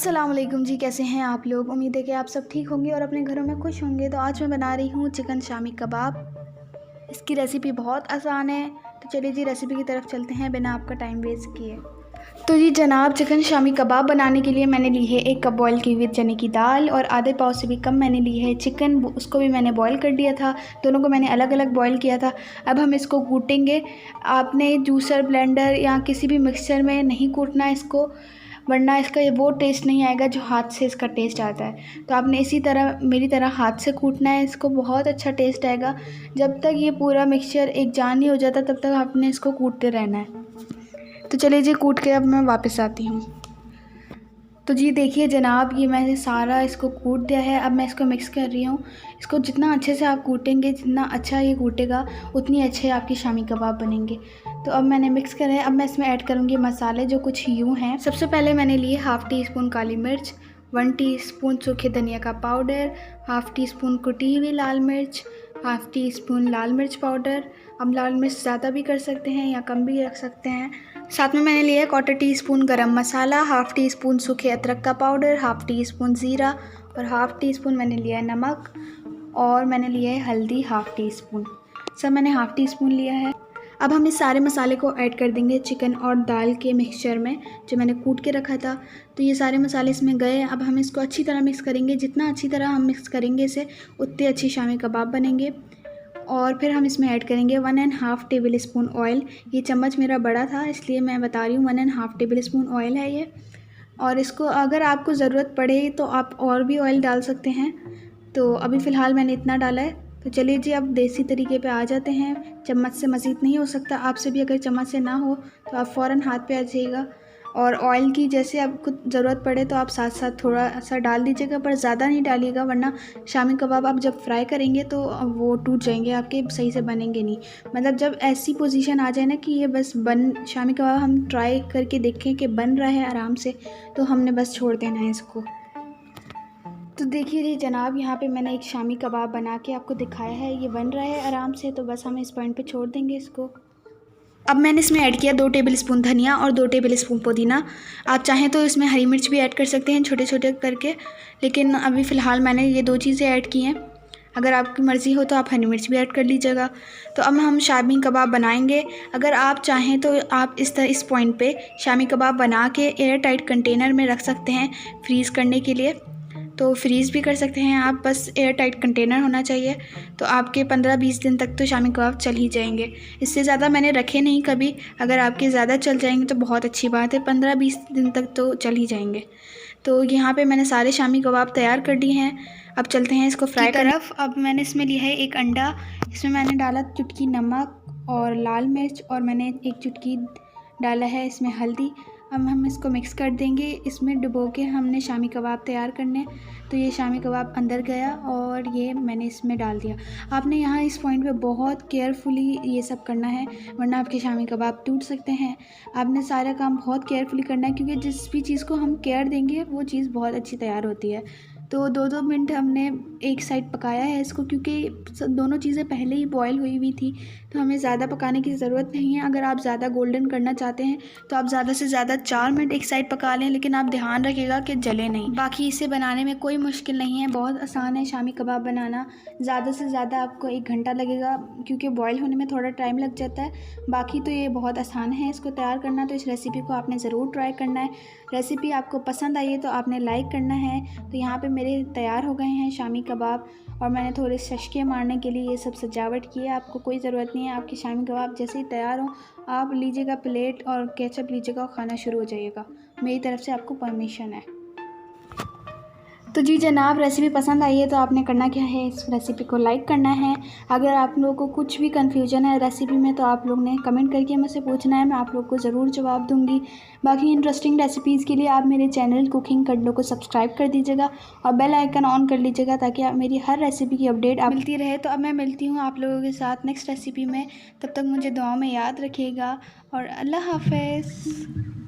अस्सलाम वालेकुम जी, कैसे हैं आप लोग। उम्मीद है कि आप सब ठीक होंगे और अपने घरों में खुश होंगे। तो आज मैं बना रही हूँ चिकन शामी कबाब। इसकी रेसिपी बहुत आसान है, तो चलिए जी रेसिपी की तरफ चलते हैं बिना आपका टाइम वेस्ट किए। तो जी जनाब, चिकन शामी कबाब बनाने के लिए मैंने ली है 1 कप बॉयल की हुई चने की दाल और आधे पाव से भी कम मैंने ली है चिकन। उसको भी मैंने बॉयल कर लिया था, दोनों को मैंने अलग अलग बॉयल किया था। अब हम इसको कूटेंगे। आपने जूसर, ब्लेंडर या किसी भी मिक्सचर में नहीं कूटना इसको, वरना इसका वो टेस्ट नहीं आएगा जो हाथ से इसका टेस्ट आता है। तो आपने इसी तरह मेरी तरह हाथ से कूटना है इसको, बहुत अच्छा टेस्ट आएगा। जब तक ये पूरा मिक्सचर एक जान नहीं हो जाता तब तक आपने इसको कूटते रहना है। तो चलिए जी कूट के अब मैं वापस आती हूँ। तो जी देखिए जनाब, ये मैंने सारा इसको कूट दिया है। अब मैं इसको मिक्स कर रही हूँ। इसको जितना अच्छे से आप कूटेंगे, जितना अच्छा ये कूटेगा, उतनी अच्छे आपके शामी कबाब बनेंगे। तो अब मैंने मिक्स करा है। अब मैं इसमें ऐड करूँगी मसाले, जो कुछ यूँ हैं। सबसे पहले मैंने लिए हाफ़ टी स्पून काली मिर्च, 1 टीस्पून सूखे धनिया का पाउडर, हाफ़ टी स्पून कुटी हुई लाल मिर्च, हाफ़ टी स्पून लाल मिर्च पाउडर। अब लाल मिर्च ज़्यादा भी कर सकते हैं या कम भी रख सकते हैं। साथ में मैंने लिया 1/4 टीस्पून गरम मसाला, हाफ़ टी स्पून सूखे अदरक का पाउडर, हाफ़ टी स्पून ज़ीरा और हाफ़ टी स्पून मैंने लिया है नमक, और मैंने लिया है हल्दी हाफ़ टी स्पून। सब मैंने हाफ़ टी स्पून लिया है। अब हम इस सारे मसाले को ऐड कर देंगे चिकन और दाल के मिक्सचर में, जो मैंने कूट के रखा था। तो ये सारे मसाले इसमें गए। अब हम इसको अच्छी तरह मिक्स करेंगे। जितना अच्छी तरह हम मिक्स करेंगे इसे, उतने अच्छी शामी कबाब बनेंगे। और फिर हम इसमें ऐड करेंगे 1.5 टेबल स्पून ऑयल। ये चम्मच मेरा बड़ा था इसलिए मैं बता रही हूँ 1.5 टेबल स्पून ऑयल है ये। और इसको अगर आपको ज़रूरत पड़े तो आप और भी ऑयल डाल सकते हैं। तो अभी फ़िलहाल मैंने इतना डाला है। तो चलिए जी अब देसी तरीके पे आ जाते हैं। चम्मच से मज़ीद नहीं हो सकता, आपसे भी अगर चम्मच से ना हो तो आप फ़ौरन हाथ पे आ जाइएगा। और ऑयल की जैसे आपको ज़रूरत पड़े तो आप साथ साथ थोड़ा सा डाल दीजिएगा, पर ज़्यादा नहीं डालिएगा, वरना शामी कबाब आप जब फ्राई करेंगे तो वो टूट जाएंगे आपके, सही से बनेंगे नहीं। मतलब जब ऐसी पोजीशन आ जाए ना कि ये बस शामी कबाब हम ट्राई करके देखें कि बन रहा है आराम से, तो हमने बस छोड़ देना है इसको। तो देखिए जी जनाब, यहाँ पे मैंने एक शामी कबाब बना के आपको दिखाया है। ये बन रहा है आराम से, तो बस हम इस पॉइंट पे छोड़ देंगे इसको। अब मैंने इसमें ऐड किया 2 टेबल स्पून धनिया और 2 टेबल स्पून पुदीना। आप चाहें तो इसमें हरी मिर्च भी ऐड कर सकते हैं छोटे छोटे करके, लेकिन अभी फ़िलहाल मैंने ये 2 चीज़ें ऐड की हैं। अगर आपकी मर्ज़ी हो तो आप हरी मिर्च भी ऐड कर लीजिएगा। तो अब हम शामी कबाब बनाएंगे। अगर आप चाहें तो आप इस पॉइंट पे शामी कबाब बना के एयर टाइट कंटेनर में रख सकते हैं फ्रीज़ करने के लिए। तो फ्रीज़ भी कर सकते हैं आप, बस एयर टाइट कंटेनर होना चाहिए। तो आपके 15-20 दिन तक तो शामी कबाब चल ही जाएंगे। इससे ज़्यादा मैंने रखे नहीं कभी। अगर आपके ज़्यादा चल जाएंगे तो बहुत अच्छी बात है, 15-20 दिन तक तो चल ही जाएंगे। तो यहाँ पे मैंने सारे शामी कबाब तैयार कर लिए हैं। अब चलते हैं इसको फ्राई करने की तरफ। अब मैंने इसमें लिया है 1 अंडा। इसमें मैंने डाला चुटकी नमक और लाल मिर्च, और मैंने 1 चुटकी डाला है इसमें हल्दी। अब हम इसको मिक्स कर देंगे। इसमें डुबो के हमने शामी कबाब तैयार करने। तो ये शामी कबाब अंदर गया और ये मैंने इसमें डाल दिया। आपने यहाँ इस पॉइंट पे बहुत केयरफुली ये सब करना है, वरना आपके शामी कबाब टूट सकते हैं। आपने सारा काम बहुत केयरफुली करना है, क्योंकि जिस भी चीज़ को हम केयर देंगे वो चीज़ बहुत अच्छी तैयार होती है। तो 2-2 मिनट हमने एक साइड पकाया है इसको, क्योंकि दोनों चीज़ें पहले ही बॉयल हुई हुई थी, तो हमें ज़्यादा पकाने की ज़रूरत नहीं है। अगर आप ज़्यादा गोल्डन करना चाहते हैं तो आप ज़्यादा से ज़्यादा 4 मिनट एक साइड पका लें, लेकिन आप ध्यान रखिएगा कि जले नहीं। बाकी इसे बनाने में कोई मुश्किल नहीं है, बहुत आसान है शामी कबाब बनाना। ज़्यादा से ज़्यादा आपको 1 घंटा लगेगा, क्योंकि बॉयल होने में थोड़ा टाइम लग जाता है। बाकी तो ये बहुत आसान है इसको तैयार करना। तो इस रेसिपी को आपने ज़रूर ट्राई करना है। रेसिपी आपको पसंद आई है तो आपने लाइक करना है। तो यहाँ पे मेरे तैयार हो गए हैं शामी कबाब, और मैंने थोड़े शशके मारने के लिए ये सब सजावट की है। आपको कोई ज़रूरत नहीं है। आपके शामी कबाब जैसे ही तैयार हो, आप लीजिएगा प्लेट और केचप लीजिएगा और खाना शुरू हो जाइएगा। मेरी तरफ से आपको परमिशन है। तो जी जनाब, रेसिपी पसंद आई है तो आपने करना क्या है, इस रेसिपी को लाइक करना है। अगर आप लोगों को कुछ भी कन्फ्यूजन है रेसिपी में तो आप लोग ने कमेंट करके मुझसे पूछना है, मैं आप लोग को ज़रूर जवाब दूंगी। बाकी इंटरेस्टिंग रेसिपीज़ के लिए आप मेरे चैनल कुकिंग कड्डो को सब्सक्राइब कर दीजिएगा और बेल आइकन ऑन कर लीजिएगा, ताकि आप मेरी हर रेसिपी की अपडेट आप मिलती रहे। तो अब मैं मिलती हूँ आप लोगों के साथ नेक्स्ट रेसिपी में। तब तक मुझे दुआओं में याद रखिएगा और अल्लाह हाफ़िज़।